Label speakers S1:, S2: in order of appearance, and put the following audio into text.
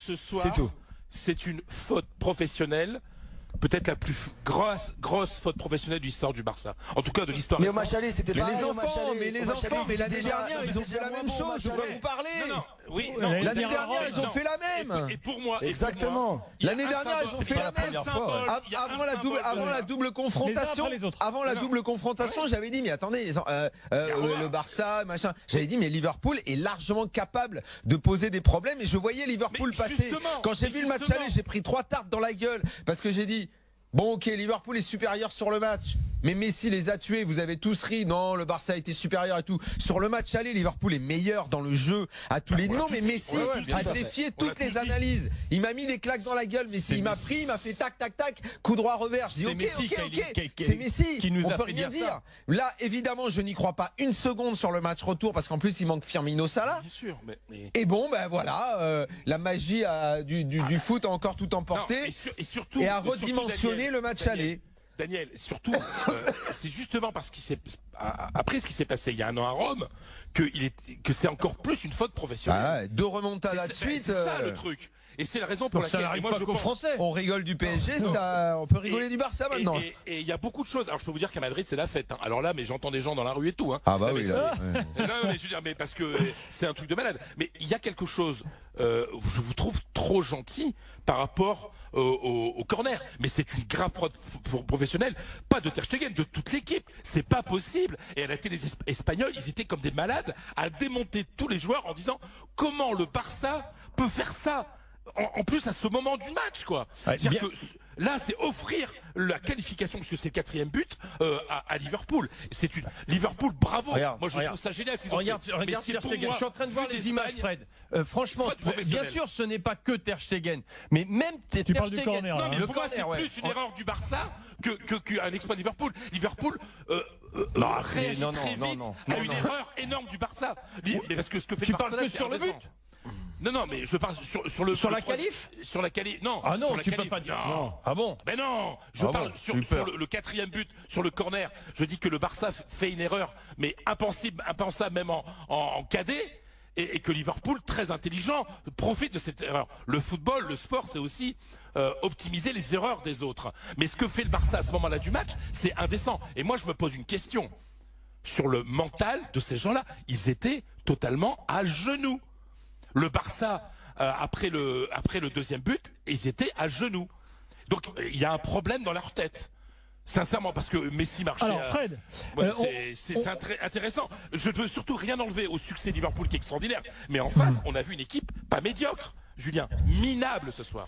S1: Ce soir,
S2: C'est tout.
S1: c'est une faute professionnelle, peut-être la plus grosse faute professionnelle de l'histoire du Barça. En tout cas, de l'histoire
S2: Mais au
S1: récente.
S2: match aller, c'était
S3: Mais
S2: pareil.
S3: les
S2: au match
S3: enfants,
S2: aller.
S3: mais les
S2: Au match
S3: enfants,
S2: aller,
S3: mais l'année
S2: c'était
S3: dernière,
S2: déjà-
S3: ils ont fait
S2: déjà
S3: la
S2: moins
S3: même
S2: bon au
S3: chose.
S2: match
S3: De quoi
S2: aller.
S3: vous parlez?
S1: Non, oui,
S4: non,
S3: L'année
S4: dernière,
S3: dernière, ils ont
S1: non.
S3: fait la même.
S1: Et pour moi,
S2: Exactement.
S1: il y a
S3: L'année
S1: un
S3: dernière, ils
S1: symbole,
S3: ont fait la même. Avant la double confrontation, j'avais dit mais attendez, le Barça, machin. J'avais dit mais Liverpool est largement capable de poser des problèmes et je voyais Liverpool
S1: Mais
S3: passer.
S1: justement,
S3: Quand j'ai
S1: mais
S3: vu le match
S1: justement.
S3: aller, j'ai pris 3 tartes dans la gueule parce que j'ai dit bon ok, Liverpool est supérieur sur le match, mais Messi les a tués, vous avez tous ri, non, le Barça a été supérieur et tout. Sur le match aller, Liverpool est meilleur dans le jeu à tous les...
S1: on l'a
S3: Non
S1: tous
S3: mais
S1: dit.
S3: Messi
S1: On l'a tous
S3: a
S1: dit.
S3: défié
S1: On l'a
S3: toutes
S1: tous
S3: les
S1: dit.
S3: analyses. Il m'a mis des claques dans la gueule, Messi. Il m'a pris, il m'a fait tac tac tac, coup droit revers. Je dis
S4: C'est
S3: ok,
S4: Messi
S3: ok. C'est Messi.
S4: qui nous
S3: On
S4: a
S3: peut
S4: fait
S3: rien
S4: dire
S3: dire.
S4: ça.
S3: Là, évidemment, je n'y crois pas une seconde sur le match retour parce qu'en plus il manque Firmino Salah.
S1: Bien sûr, mais...
S3: Et bon, ben voilà, la magie du foot a encore tout emporté
S1: Non, et surtout,
S3: et a
S1: surtout,
S3: redimensionné
S1: Daniel,
S3: le match
S1: Daniel,
S3: aller.
S1: Daniel, surtout, c'est justement parce qu'il s'est après ce qui s'est passé il y a un an à Rome que c'est encore plus une faute professionnelle.
S3: Ah ouais, 2 remontadas de suite.
S1: C'est ça le truc. Et c'est la raison pour
S4: Donc ça
S1: laquelle
S4: n'arrive
S1: et moi,
S4: pas
S1: je
S4: qu'aux
S1: pense-
S4: Français.
S3: On rigole du PSG, ça, on peut rigoler du Barça maintenant.
S1: Et il y a beaucoup de choses. Alors je peux vous dire qu'à Madrid c'est la fête. Hein. Alors là, mais j'entends des gens dans la rue et tout. Hein.
S3: Ah bah
S1: Non,
S3: oui,
S1: mais
S3: là.
S1: non, mais je veux dire, mais parce que c'est un truc de malade. Mais il y a quelque chose. Je vous trouve trop gentil par rapport au corner. Mais c'est une grave professionnelle. Pas de Ter Stegen, de toute l'équipe. C'est pas possible. Et à la télé espagnole, ils étaient comme des malades à démonter tous les joueurs en disant comment le Barça peut faire ça. En plus à ce moment du match quoi.
S4: Ouais,
S1: C'est-à-dire
S4: bien.
S1: que là c'est offrir la qualification parce que c'est le 4e but à Liverpool. C'est une Liverpool bravo.
S4: Regarde,
S1: Moi je
S4: regarde.
S1: trouve ça génial ce qu'ils ont
S4: Regarde,
S1: fait.
S4: regarde
S1: Mais c'est
S4: Ter
S1: pour
S4: Stegen.
S1: moi,
S4: Je suis en train de voir
S1: vu
S4: les images,
S1: d'Espagne,
S4: Fred. Franchement,
S1: faute professionnelle.
S4: bien sûr, ce n'est pas que Ter Stegen, mais même Ter
S5: parles du
S4: Stegen.
S5: corner, là,
S1: Non, mais
S4: le
S1: pour moi
S4: corner,
S1: c'est
S4: ouais.
S1: plus une erreur du Barça qu'un exploit de Liverpool. Liverpool réagit
S4: non,
S1: très
S4: non,
S1: vite
S4: non,
S1: à
S4: non,
S1: une
S4: non.
S1: erreur énorme du Barça. Mais parce que ce que fait
S4: Tu
S1: le Barça
S4: parles
S1: là,
S4: que
S1: c'est
S4: sur le
S1: indécent.
S4: but.
S1: Non, mais je parle sur
S4: Sur la
S1: troisième-
S4: qualif.
S1: Sur la qualif. Non.
S4: Ah non,
S1: sur la
S4: tu peux
S1: qualif.
S4: pas dire.
S1: Non.
S4: Ah bon?
S1: Ben non, je
S4: Ah
S1: parle
S4: bon,
S1: sur
S4: super.
S1: le 4e but, sur le corner. Je dis que le Barça fait une erreur, mais impensable même en cadet, et que Liverpool, très intelligent, profite de cette erreur. Le football, le sport, c'est aussi optimiser les erreurs des autres. Mais ce que fait le Barça à ce moment-là du match, c'est indécent. Et moi, je me pose une question sur le mental de ces gens-là. Ils étaient totalement à genoux. Le Barça, après le 2e but, ils étaient à genoux. Donc il y a un problème dans leur tête. Sincèrement, parce que Messi marchait.
S5: Alors Fred,
S1: Ouais,
S5: on-
S1: c'est intéressant. Je ne veux surtout rien enlever au succès de Liverpool qui est extraordinaire. Mais en face, on a vu une équipe pas médiocre, Julien, minable ce soir.